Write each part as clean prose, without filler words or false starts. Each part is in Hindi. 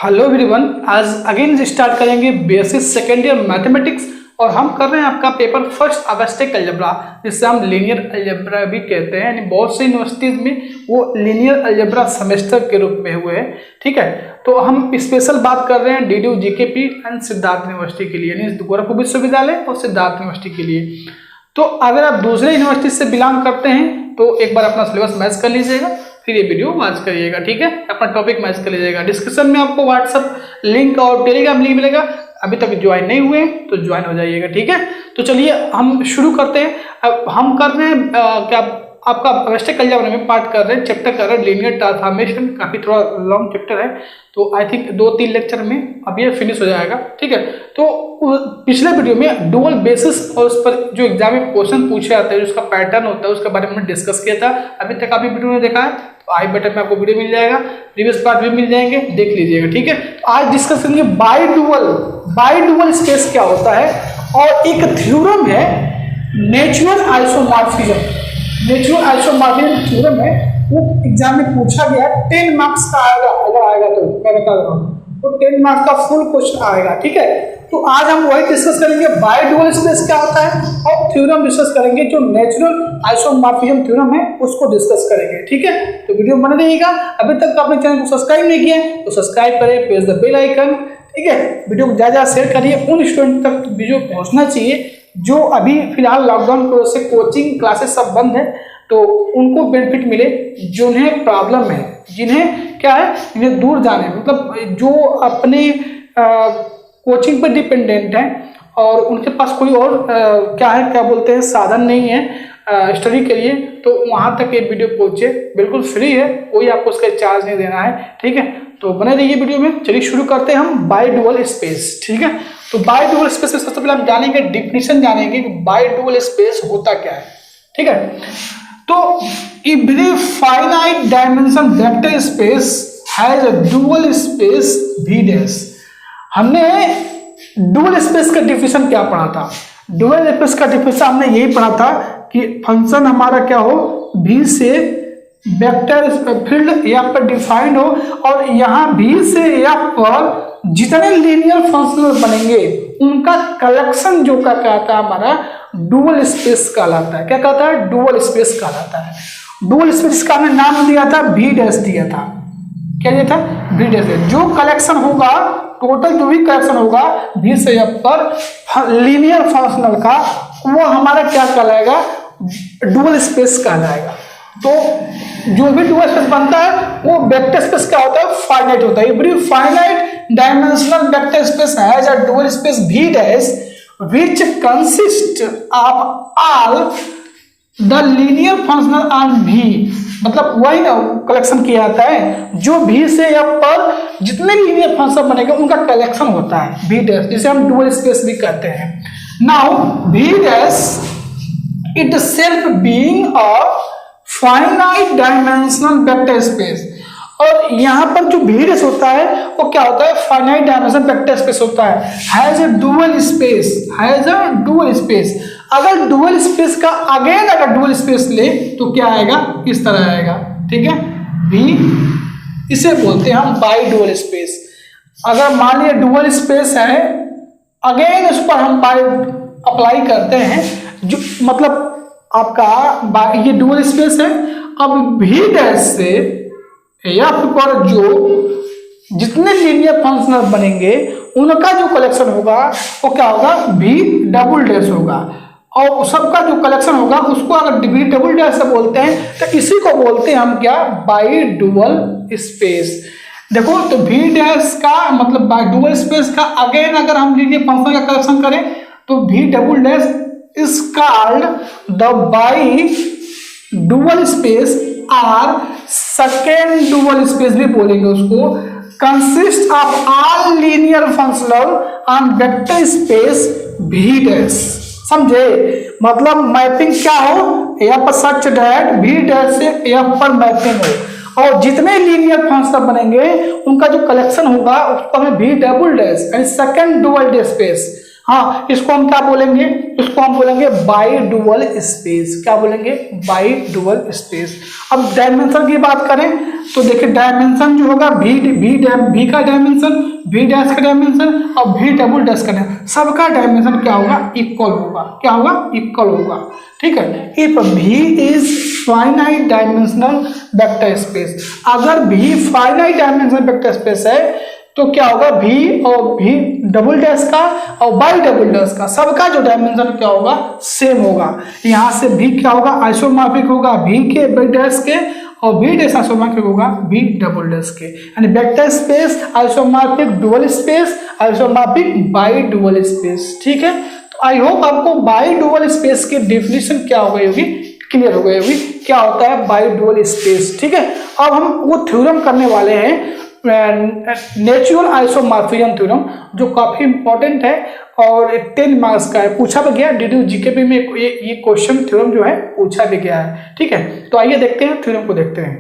हेलो एवरीवन, आज अगेन स्टार्ट करेंगे बेसिस सेकेंड ईयर मैथमेटिक्स और हम कर रहे हैं आपका पेपर फर्स्ट अवेस्टिक अलजेब्रा, जिससे हम लीनियर अलजेब्रा भी कहते हैं। यानी बहुत सी यूनिवर्सिटीज में वो लीनियर अलजेब्रा सेमेस्टर के रूप में हुए हैं। ठीक है, तो हम स्पेशल बात कर रहे हैं DDU GKP and Siddharth university के लिए, यानी गोरखपुर विश्वविद्यालय और सिद्धार्थ यूनिवर्सिटी के लिए। तो अगर आप दूसरे यूनिवर्सिटी से बिलोंग करते हैं तो एक बार अपना सिलेबस मैच कर लीजिएगा, फिर ये वीडियो वॉच करिएगा। ठीक है, अपना टॉपिक मैच कर लीजिएगा। डिस्क्रिप्शन में आपको व्हाट्सएप लिंक और टेलीग्राम लिंक मिलेगा। अभी तक ज्वाइन नहीं हुए हैं तो ज्वाइन हो जाइएगा। ठीक है, तो चलिए हम शुरू करते हैं। अब हम कर रहे हैं क्या आपका अवेस्टिक अलजेब्रा में पार्ट कर रहे हैं, चैप्टर कर रहे हैं लीनियर ट्रांसफॉर्मेशन। काफी थोड़ा लॉन्ग चैप्टर है, तो आई थिंक 2-3 लेक्चर में अब ये फिनिश हो जाएगा। ठीक है, तो पिछले वीडियो में डुअल बेसिस और उस पर जो एग्जाम में क्वेश्चन पूछे जाते हैं, उसका पैटर्न होता है, उसके बारे में डिस्कस किया था। अभी तक आपने वीडियो में देखा है तो आई बटन में आपको वीडियो मिल जाएगा, प्रीवियस पार्ट भी मिल जाएंगे, देख लीजिएगा। ठीक है, तो आज डिस्कस करेंगे बाई डुअल स्पेस क्या होता है, और एक थ्योरम है natural isomorphism. Natural isomorphism theorem है, वो एग्जाम में पूछा गया। 10 मार्क्स का आएगा, अगर आएगा तो मैं बता रहा हूँ, तो 10 मार्क्स का फुल क्वेश्चन आएगा। ठीक है, तो आज हम वही डिस्कस करेंगे बाई डुअल स्पेस क्या होता है, और थ्योरम डिस्कस करेंगे जो नेचुरल आइसोमॉर्फिज्म थ्योरम है उसको डिस्कस करेंगे। ठीक है, तो वीडियो बने रहिएगा। अभी तक आपने चैनल को सब्सक्राइब नहीं किया तो सब्सक्राइब करें, प्रेस द बेल आइकन। ठीक है, वीडियो को ज्यादा शेयर करिए, उन स्टूडेंट तक वीडियो पहुंचना चाहिए जो अभी फिलहाल लॉकडाउन की वजह से कोचिंग क्लासेस सब बंद है, तो उनको बेनिफिट मिले। जिन्हें प्रॉब्लम है, जिन्हें क्या है, जिन्हें दूर जाने, मतलब जो अपने कोचिंग पर डिपेंडेंट है और उनके पास कोई और क्या बोलते हैं साधन नहीं है स्टडी के लिए, तो वहां तक ये वीडियो पहुंचे। बिल्कुल फ्री है, कोई आपको उसका चार्ज नहीं देना है। ठीक है, तो बने रहिए वीडियो में। चलिए शुरू करते हैं हम बाई डुअल स्पेस। ठीक है, तो बाई डुअल स्पेस में सबसे पहले हम जानेंगे, डिफिनीशन जानेंगे कि बाई डुअल स्पेस होता क्या है। ठीक है, तो every finite dimension vector space has a dual space V dash. हमने डुअल स्पेस का डिफिनीशन क्या पढ़ा था? डुअल स्पेस का डिफिनीशन हमने यही पढ़ा था कि फंक्शन हमारा क्या हो, V से वेक्टर फील्ड यहाँ पर डिफाइंड हो, और यहाँ V से यहाँ पर जितने लीनियर फंक्शनल बनेंगे उनका कलेक्शन जो का कहता है हमारा डुअल स्पेस कहलाता है। क्या कहता है? डुअल स्पेस कहलाता है। डुअल स्पेस का हमने नाम दिया था V डैश दिया था। क्या दिया था? V dash. जो कलेक्शन होगा, टोटल जो भी कलेक्शन होगा V से यहाँ पर लीनियर फंक्शनल का, वो हमारा क्या कहलाएगा? डुअल स्पेस कहलाएगा। तो जो भी डुअल स्पेस बनता है वो वेक्टर स्पेस क्या होता है? फाइनाइट होता है। Every finite dimensional vector space has a dual space V dash which consist of all the linear functional on V। मतलब वही ना कलेक्शन किया जाता है, जो V से यहाँ पर जितने लीनियर फंक्शन बनेंगे उनका कलेक्शन होता है V डैश, जिसे हम डुअल स्पेस भी कहते हैं। Now V dash itself being a finite dimensional vector space, और यहाँ पर जो V डैश होता है वो क्या होता है? फाइनाइट डायमेंशन वेक्टर स्पेस होता है। Has a dual space, has a dual space. अगर डुअल स्पेस का अगेन अगर डुअल स्पेस ले तो क्या आएगा? इस तरह आएगा। ठीक है, V, इसे बोलते हैं हम बाई डुअल स्पेस। अगर मान लिया डुअल स्पेस है, अगेन उस पर हम बाई अप्लाई करते हैं, जो मतलब आपका ये डुअल स्पेस है। अब V डैश से यहाँ पर जो जितने लीनियर फंक्शनल बनेंगे उनका जो कलेक्शन होगा वो क्या होगा? V डबल डैश होगा, और सबका जो कलेक्शन होगा उसको अगर V डबल डैश से बोलते हैं तो इसी को बोलते हैं हम क्या? Bi dual space. देखो, तो V डैश का मतलब बाई डुअल स्पेस का अगेन अगर हम लीनियर फंक्शन का कलेक्शन करें तो V double dash is called the bi dual space, or second dual space भी बोलेंगे उसको, consist of all linear functional on vector space V dash. समझे? मतलब मैपिंग क्या हो, यहाँ पर सच डैट V डैश से यहाँ पर मैपिंग हो, और जितने लीनियर फंक्शनल बनेंगे उनका जो कलेक्शन होगा उसको हमें V डबल डैश यानी सेकेंड डुअल स्पेस हाँ, इसको हम क्या बोलेंगे, इसको हम बोलेंगे बाई डुअल स्पेस। क्या बोलेंगे, बाई डुअल स्पेस। अब डायमेंशन की बात करें तो देखिए डायमेंशन जो होगा भी का डायमेंशन, भी डैश का डायमेंशन और भी डबल डैश का डायमेंशन, सबका डायमेंशन क्या होगा, इक्वल होगा। क्या होगा, इक्वल होगा। ठीक है, इफ भी is finite dimensional vector space, अगर भी फाइनाइट डायमेंशनल वेक्टर स्पेस है तो क्या होगा, भी और भी डबल डैश का और बाई डबल डैश का सबका जो डायमेंशन क्या होगा, सेम होगा। यहां से भी क्या होगा, आइसोमॉर्फिक होगा भी के बाई डैश के और भी डैश आइसोमॉर्फिक होगा भी डबल डैश के। यानी vector space isomorphic dual space, isomorphic by dual space. ठीक है, तो आई होप आपको बाई डुअल स्पेस की डेफिनेशन क्या हो गई होगी, क्लियर हो गई होगी क्या होता है बाई डुअल स्पेस। ठीक है, अब हम वो थ्योरम करने वाले हैं नेचुरल आइसोमॉर्फिज्म थ्योरम, जो काफी इंपॉर्टेंट है और 10 मार्क्स का है, पूछा भी गया डीडू जीके में ये क्वेश्चन थ्योरम जो है पूछा भी गया है। ठीक है, तो आइए देखते हैं थ्योरम को देखते हैं।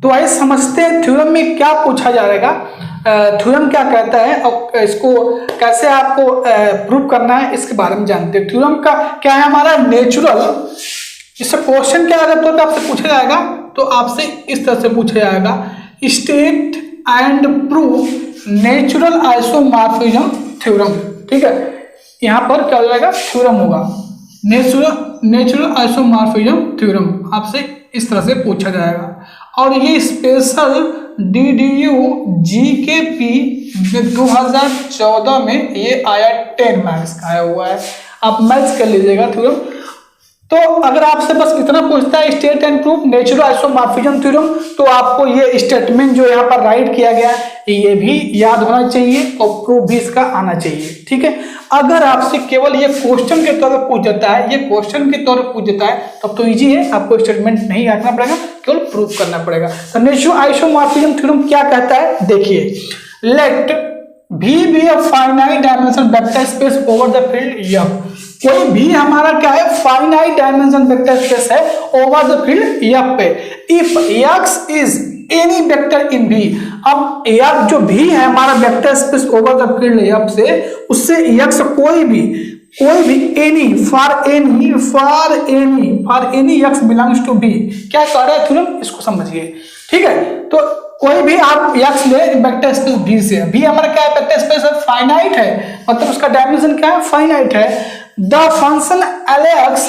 तो आइए समझते हैं थ्योरम में क्या पूछा जाएगा, थ्योरम क्या कहता है और इसको कैसे आपको प्रूव करना है, इसके बारे में जानते हैं। थ्योरम का क्या है, हमारा नेचुरल, इससे क्वेश्चन क्या अगर तो आपसे पूछा जाएगा तो आपसे इस तरह से पूछा जाएगा, state and prove natural isomorphism theorem. ठीक है, यहां पर क्या हो जाएगा, थ्योरम होगा नेचुरल आइसोमॉर्फिज्म थ्योरम, आपसे इस तरह से पूछा जाएगा। और ये स्पेशल DDU GKP 2014 में ये आया, 10 मार्क्स का आया हुआ है, आप मैच कर लीजिएगा थ्योरम। तो अगर आपसे बस इतना पूछता है state and proof natural isomorphism theorem, तो आपको ये स्टेटमेंट जो यहाँ पर राइट किया गया है ये भी याद होना चाहिए और प्रूफ भी इसका आना चाहिए। ठीक है, अगर आपसे केवल ये क्वेश्चन के तौर पर पूछ देता है, ये क्वेश्चन के तौर पर पूछ देता है, तब तो इजी है, आपको स्टेटमेंट नहीं रखना पड़ेगा, केवल प्रूफ करना पड़ेगा। तो नेचुरल आइसोमॉर्फिज्म थ्योरम क्या कहता है, देखिए, late V be a finite dimension vector space over the field F। कोई भी हमारा क्या है, फाइनाइट डायमेंशन वेक्टर स्पेस है ओवर द फील्ड F पे। If X is any vector in V, अब F जो भी है हमारा vector space over the field F से, उससे X कोई भी any for any X belongs to B, क्या कह रहा है थ्योरम, इसको समझिए। ठीक है, तो कोई भी आप X ले वेक्टर स्पेस V से, V हमारा क्या है, वेक्टर स्पेस है, फाइनाइट है, मतलब उसका डायमेंशन क्या है, फाइनाइट है। The function Lx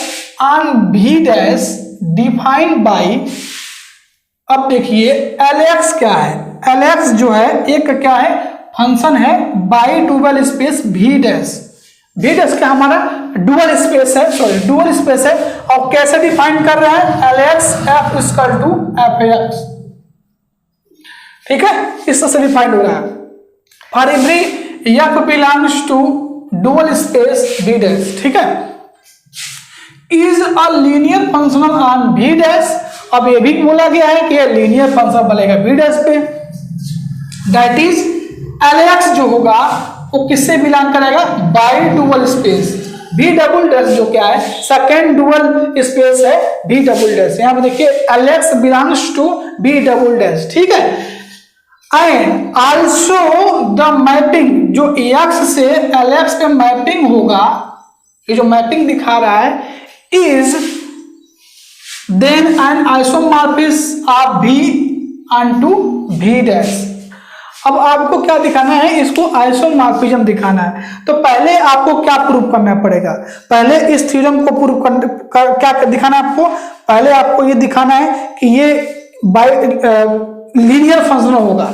on V dash defined by, अब देखिए Lx क्या है, Lx जो है एक क्या है, फंक्शन है by dual space V dash का हमारा डुअल स्पेस है, डुअल स्पेस है, और कैसे डिफाइन कर रहा है, Lx f equal to f(x)। ठीक है, इस तरह से डिफाइंड हो रहा है, for every f belongs to dual space V dash. ठीक है, is a linear functional on V dash, अब ये भी बोला गया है कि ये लीनियर फंक्शन बनेगा V डैश पे, दैट इज Lx जो होगा वो किससे बिलोंग करेगा, bi dual space V double dash, जो क्या है सेकेंड डुअल स्पेस है V डबल डैश। यहां पर देखिए Lx belongs to V double dash. ठीक है, एंड आल्सो द मैपिंग, जो X से Lx पे मैपिंग होगा, ये जो मैपिंग दिखा रहा है, is then an isomorphism of V onto V dash. अब आपको क्या दिखाना है, इसको आइसोमॉर्फिज्म दिखाना है, तो पहले आपको क्या प्रूव करना पड़ेगा, पहले इस थ्योरम को प्रूव क्या दिखाना है आपको, पहले आपको ये दिखाना है कि ये बाय लीनियर फंक्शन होगा,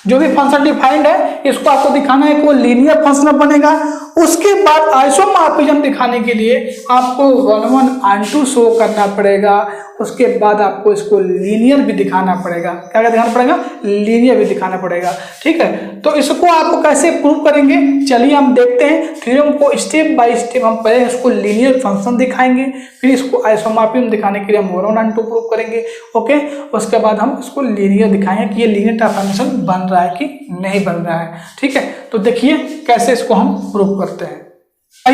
जो भी फंक्शन डिफाइंड है इसको आपको दिखाना है कि वो लीनियर फंक्शन बनेगा। उसके बाद आइसोमॉर्फिज्म दिखाने के लिए आपको 1 1 and 2 शो करना पड़ेगा, उसके बाद आपको इसको लीनियर भी दिखाना पड़ेगा। क्या दिखाना पड़ेगा, लीनियर भी दिखाना पड़ेगा। ठीक है, तो इसको आपको कैसे प्रूव करेंगे, चलिए हम देखते हैं थ्योरम को स्टेप बाय स्टेप। हम पहले इसको लीनियर फंक्शन दिखाएंगे, फिर इसको आइसोमॉर्फिज्म दिखाने के लिए हम 1 1 and 2 प्रूव करेंगे। ओके, उसके बाद हम इसको लीनियर दिखाएंगे कि ये लीनियर ट्रांसफॉर्मेशन बन रहा है कि नहीं बन रहा है। ठीक है, तो देखिए कैसे इसको हम प्रूव करते हैं।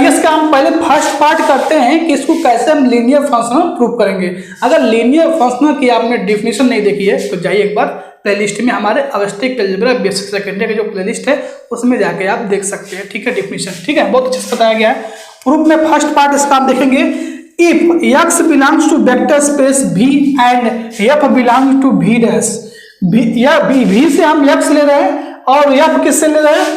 इसका हम पहले फर्स्ट पार्ट करते हैं कि इसको कैसे हम लीनियर फंक्शनल प्रूव करेंगे। अगर लीनियर फंक्शनल की आपने डेफिनेशन नहीं देखी है तो जाइए एक बार प्लेलिस्ट में, हमारे अवस्थिक अलजेब्रा बेसिक सेकेंड ईयर का जो प्लेलिस्ट है उसमें जाके आप देख सकते हैं। ठीक है, डेफिनेशन ठीक है, बहुत अच्छे से बताया गया है। प्रूफ में फर्स्ट पार्ट इसका आप देखेंगे, if x belongs to vector space v and f belongs to v dash, या v से हम x ले रहे हैं और f किससे ले रहे हैं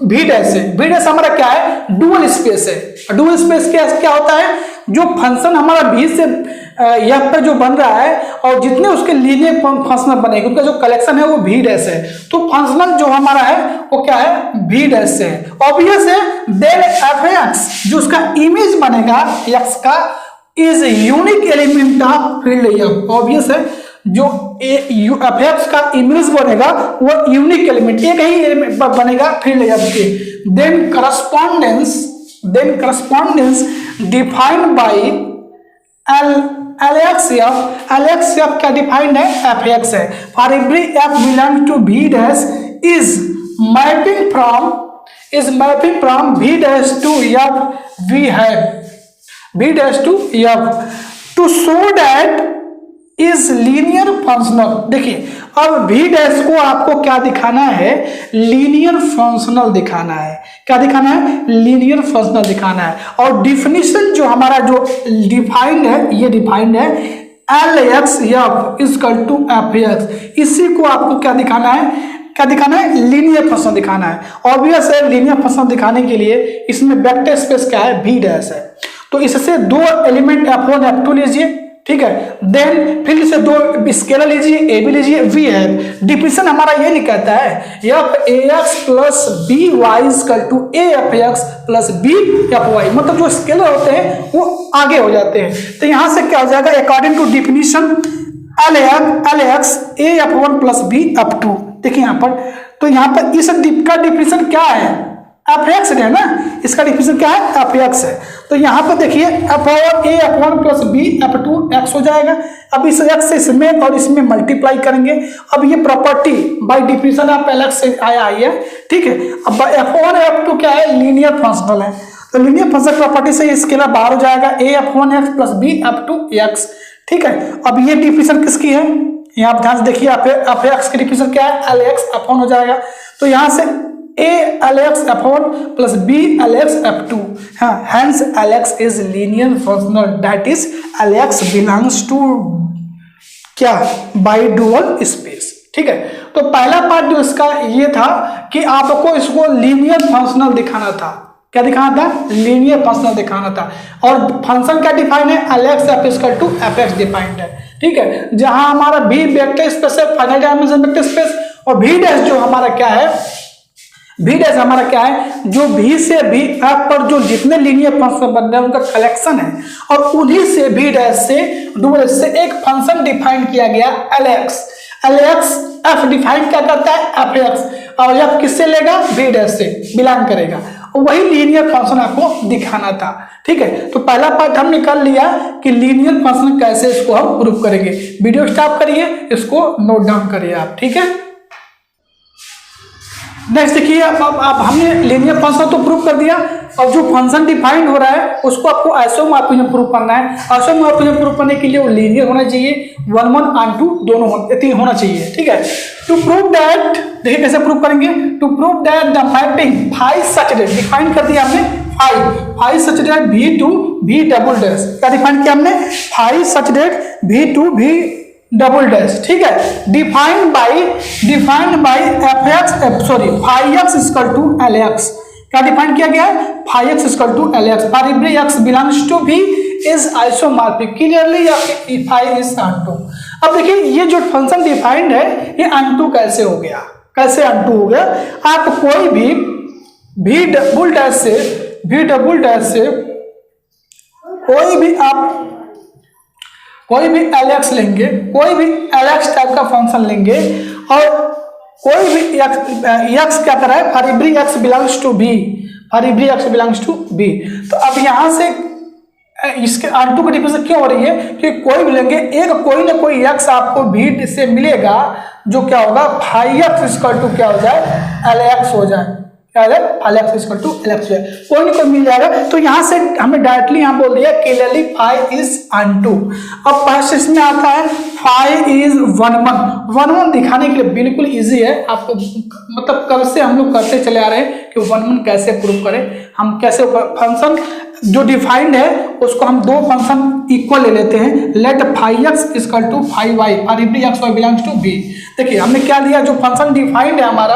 v डैश से। v डैश हमारा क्या है, डुअल स्पेस है। डुअल स्पेस क्या होता है, जो फंक्शन हमारा v से f पे जो बन रहा है और जितने उसके लीनियर फंक्शनल बनेंगे उनका जो कलेक्शन है वो v डैश है। तो फंक्शनल जो हमारा है वो क्या है, v डैश से है। ऑब्वियस है, देन fx जो उसका इमेज बनेगा x का is unique element of field f। Obvious है, जो fx का इमेज बनेगा वो यूनिक एलिमेंट, एक ही एलिमेंट बनेगा फील्ड f के। Then correspondence defined by LXF क्या डिफाइंड है, fx है। For every f belong to v dash is mapping from v dash to f we have v dash to f to show that is linear functional. देखिए अब v डैश को आपको क्या दिखाना है, लीनियर फंक्शनल दिखाना है। क्या दिखाना है, लीनियर फंक्शनल दिखाना है। और डिफिनीशन जो हमारा जो डिफाइंड है, ये डिफाइंड है LXF इक्वल टू fx। इसी को आपको क्या दिखाना है, क्या दिखाना है, लीनियर फंक्शन दिखाना है। ऑब्वियस है, लीनियर फंक्शन दिखाने के लिए इसमें वेक्टर स्पेस क्या है, v डैश है। तो इससे दो एलिमेंट f1 f2 लीजिए, ठीक है। देन फिर से दो स्केलर लीजिए, ए बी लीजिए, वी है। डिफिनेशन हमारा ये नहीं कहता है f a x plus b y equal to a f x plus b f y, मतलब जो स्केलर होते हैं वो आगे हो जाते हैं। तो यहां से क्या हो जाएगा, according to definition L x a f one plus b f two. देखिए यहाँ पर, तो यहाँ पर इस का डिफिनीशन क्या है, एफ एक्स है ना, इसका डिफिनेशन क्या है, एफ एक्स है। तो यहाँ पर देखिए f a f one plus b f two x हो जाएगा। अब इस एक्स से इसमें और इसमें मल्टीप्लाई करेंगे। अब ये प्रॉपर्टी बाय डिफिनेशन आप अलग से आया है, ठीक है। अब एफ वन एफ टू क्या है, लीनियर फंक्शनल है। तो लीनियर फंक्शनल प्रॉपर्टी से स्केलर बाहर हो जाएगा, a f one x plus b f two x, ठीक है। अब ये डिफिनेशन किसकी है, यहाँ ध्यान से देखिए, एफ एक्स की डिफिनेशन क्या है, एल एक्स एफ वन हो जाएगा। तो यहाँ से a Lx f1 plus b Lx f2, हाँ, hence Lx is linear functional, that is Lx belongs to क्या, bidual space, ठीक है। तो पहला पार्ट जो इसका ये था कि आपको इसको लीनियर फंक्शनल दिखाना था। क्या दिखाना था, लीनियर फंक्शनल दिखाना था। और फंक्शन क्या डिफाइन है, Lx f equal to fx defined है, ठीक है। जहां हमारा v वेक्टर स्पेस है, फाइनाइट डायमेंशन वेक्टर स्पेस, और v डैश जो हमारा क्या है, v डैश हमारा क्या है, जो v से v f पर जो जितने लीनियर फंक्शन बन रहे हैं उनका कलेक्शन है। और उन्हीं से v डैश से डुअल से एक फंक्शन डिफाइन किया गया Lx f डिफाइन क्या करता है, fx, और f किससे लेगा, v डैश से बिलोंग करेगा। वही लीनियर फंक्शन आपको दिखाना था, ठीक है। तो पहला पार्ट हमने कर लिया कि लीनियर फंक्शन कैसे इसको हम प्रूव करेंगे। वीडियो स्टॉप करिए, इसको नोट डाउन करिए आप, ठीक है। नेक्स्ट देखिए, अब हमने लीनियर फंक्शन तो प्रूव कर दिया, और जो फंक्शन डिफाइंड हो रहा है उसको आपको आइसोमॉर्फिज्म में प्रूव करना है। आइसोमॉर्फिज्म में प्रूव करने के लिए वो लीनियर होना चाहिए, 1 1 और 2 दोनों तीन होना चाहिए, ठीक है। टू प्रूव दैट, देखिए कैसे प्रूव करेंगे। To prove that the mapping phi such that, define कर दिया हमने phi such that v to v double dash, क्या डिफाइन किया हमने, phi such that v to v double dash, ठीक है। Defined by f x, sorry phi x equal to L x, क्या डिफाइन किया गया है, phi x equal to L x. For every x belongs to v is isomorphic, clearly phi is onto. अब देखिए ये जो फंक्शन डिफाइंड है ये ऑनटू कैसे हो गया, कैसे ऑनटू हो गया। आप कोई भी v डबल डैश से कोई भी Lx लेंगे, कोई भी Lx टाइप का फंक्शन लेंगे, और कोई भी x क्या कर रहा है, for every x belongs to b, for every x belongs to b। तो अब यहां से इसके ऑनटू की डिफिनेशन क्यों हो रही है, कि कोई भी लेंगे एक कोई ना कोई x आपको v से मिलेगा, जो क्या होगा, फाई एक्स इक्वल टू क्या हो जाए, Lx हो जाए, क्या है phi x equal to L x square, कोई ना कोई मिल जाएगा। तो यहाँ से हमने डायरेक्टली यहाँ बोल दिया क्लियरली फाई इज अनटू। अब फर्स्ट इसमें आता है फाई इज 1 1 दिखाने के लिए बिल्कुल इजी है आपको, मतलब कब से हम लोग करते चले आ रहे हैं कि 1 1 कैसे प्रूव करें, हम कैसे फंक्शन जो डिफाइंड है उसको हम दो फंक्शन इक्वल ले लेते हैं। Let phi x equal to phi y for every x y belongs to B. देखिए हमने क्या लिया, जो फंक्शन डिफाइंड है हमारा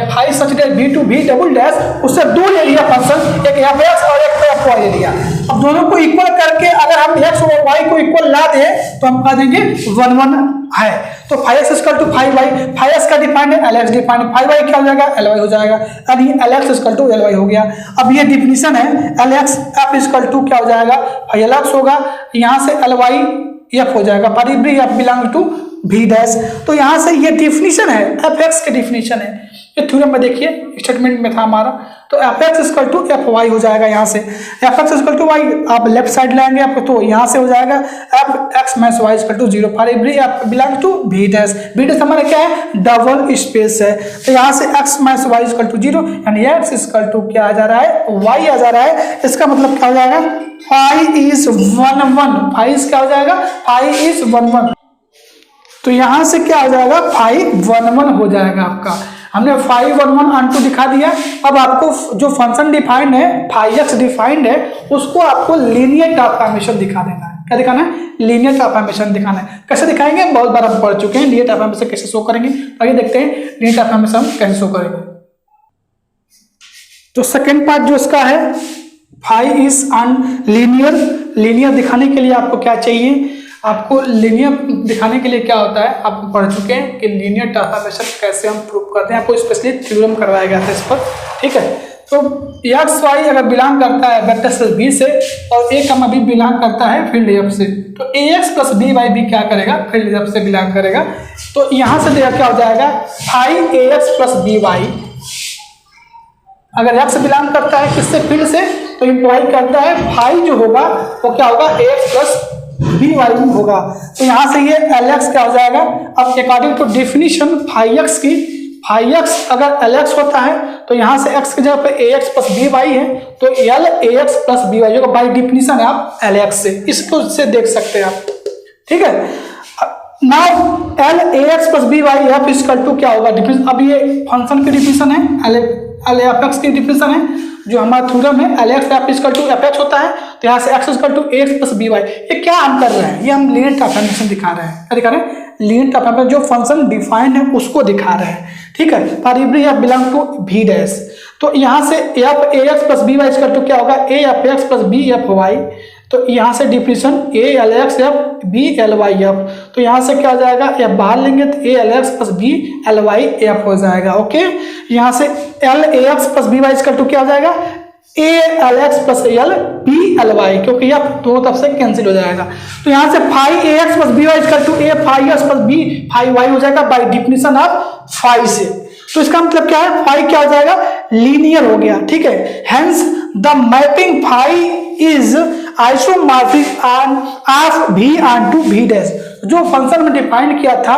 phi such that B to B double dash, उससे दो ले लिया फंक्शन, एक एफ एक्स और एक एफ वाई ले लिया। अब दोनों को इक्वल करके अगर हम एक्स और वाई को इक्वल ला दें तो हम कह देंगे 1 1 है। तो phi x equal to phi y, phi x का डिफाइंड है L x defined, phi y क्या हो जाएगा एल वाई हो जाएगा, यानी L x equal to L y हो गया। अब ये डिफिनीशन है L x f equal to क्या हो जाएगा फाई एल एक्स होगा, यहाँ से एल वाई एफ हो जाएगा for every f belong to V dash. तो यहाँ से ये डिफिनीशन है एफ एक्स की डिफिनीशन है, ये थ्योरम में देखिए स्टेटमेंट में था हमारा। तो f x equal to f y हो जाएगा, यहाँ से f x equal to y आप लेफ्ट साइड लाएंगे आपको, तो यहाँ से हो जाएगा f x minus y equal to 0 for every f belong to V dash. V dash हमारा क्या है डबल स्पेस है, तो यहाँ से x minus y equal to 0 यानी एक्स इक्वल टू क्या आ जा रहा है वाई आ जा रहा है। इसका मतलब क्या हो जाएगा फाई इज 1 1, फाई इज क्या हो जाएगा फाई इज 1 1। तो यहाँ से क्या हो जाएगा फाई 1 1 हो जाएगा आपका। हमने फाई 1 1 अनटू दिखा दिया। अब आपको जो फंक्शन डिफाइंड है फाई एक्स डिफाइंड है उसको आपको लीनियर ट्रांसफॉर्मेशन दिखा देना है। क्या दिखाना है लीनियर ट्रांसफॉर्मेशन दिखाना है। कैसे दिखाएंगे बहुत बार हम पढ़ चुके हैं, लीनियर ट्रांसफॉर्मेशन कैसे शो करेंगे, आइए देखते हैं लीनियर ट्रांसफॉर्मेशन कैसे शो करेंगे। तो सेकेंड पार्ट जो इसका है फाई इज अनलीनियर, लीनियर दिखाने के लिए आपको क्या चाहिए, आपको लीनियर दिखाने के लिए क्या होता है आप पढ़ चुके हैं कि लीनियर ट्रांसफॉर्मेशन कैसे हम प्रूव करते हैं, आपको स्पेशली थ्योरम करवाया गया था इस पर, ठीक है। तो एक्स वाई अगर बिलोंग करता है वेक्टर स्पेस बी से और ए कमा बी बिलोंग करता है फील्ड एफ से, तो ए एक्स प्लस बी वाई भी क्या करेगा फील्ड एफ से बिलोंग करेगा। तो यहाँ से देखा क्या हो जाएगा phi a x plus b Y, अगर एक्स बिलोंग करता है किससे फील्ड से, तो इंप्लाई करता है फाई जो होगा वो क्या होगा ए एक्स प्लस बी वाई होगा। तो यहाँ से ये एल एक्स क्या हो जाएगा, अब according to definition phi x की, फाई एक्स अगर एल एक्स होता है तो यहाँ से एक्स की जगह पे a x plus b y है, तो L a x plus b y होगा बाई डिफिनीशन है आप एल एक्स से, इसको से देख सकते हैं आप, ठीक है। Now L a x plus b y f equal to क्या होगा डिफिनीशन, अब ये फंक्शन की डिफिनीशन है एल एफ एक्स की डिफिनीशन है जो हमारा थ्योरम है L x f equal to f x होता है, तो यहाँ से x equal to a x plus b y. ये क्या हम कर रहे हैं, ये हम लीनियर ट्रांसफॉर्मेशन दिखा रहे हैं, क्या दिखा रहे हैं लीनियर ट्रांसफॉर्मेशन, जो फंक्शन डिफाइंड है उसको दिखा रहे हैं, ठीक है। For every f belong to V dash, तो यहाँ से f a x plus b y equal to क्या होगा a f x plus b f y, तो यहाँ से definition a L x f b L y f, तो यहाँ से क्या हो जाएगा एफ बाहर लेंगे तो a L x plus b L y f हो जाएगा, ओके। यहाँ से L a x plus b y equal to क्या हो जाएगा a L x plus L b L y, क्योंकि यह दोनों तरफ से कैंसिल हो जाएगा। तो यहाँ से phi a x plus b y equal to a phi x plus b phi y हो जाएगा बाई डिफिनीशन ऑफ फाई से। तो इसका मतलब क्या है फाई क्या हो जाएगा लीनियर हो गया, ठीक है। Hence the mapping phi is isomorphic of V onto V dash, जो फंक्शन में डिफाइन किया था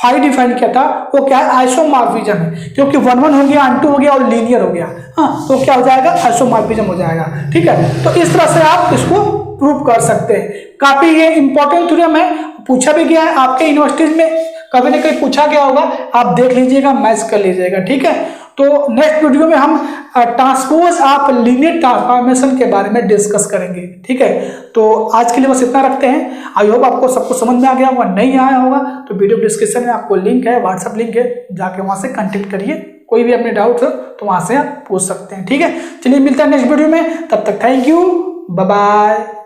फाई डिफाइन किया था वो क्या है आइसोमॉर्फिज्म है, क्योंकि 1 1 हो गया ऑन2 हो गया और लीनियर हो गया, हाँ तो क्या हो जाएगा आइसोमॉर्फिज्म हो जाएगा, ठीक है। तो इस तरह से आप इसको प्रूव कर सकते हैं। काफी ये इंपॉर्टेंट थ्योरम है, पूछा भी गया है आपके यूनिवर्सिटीज में, कभी ना कहीं पूछा गया होगा, आप देख लीजिएगा मैच कर लीजिएगा, ठीक है। तो नेक्स्ट वीडियो में हम ट्रांसपोज ऑफ लीनियर ट्रांसफॉर्मेशन के बारे में डिस्कस करेंगे, ठीक है। तो आज के लिए बस इतना रखते हैं। आई होप आपको सबको समझ में आ गया होगा, नहीं आया होगा तो वीडियो डिस्क्रिप्शन में आपको लिंक है, व्हाट्सएप लिंक है, जाके वहां से कांटेक्ट करिए, कोई भी अपने डाउट हो तो वहां से आप पूछ सकते हैं, ठीक है। चलिए मिलते हैं नेक्स्ट वीडियो में, तब तक थैंक यू, बाय बाय।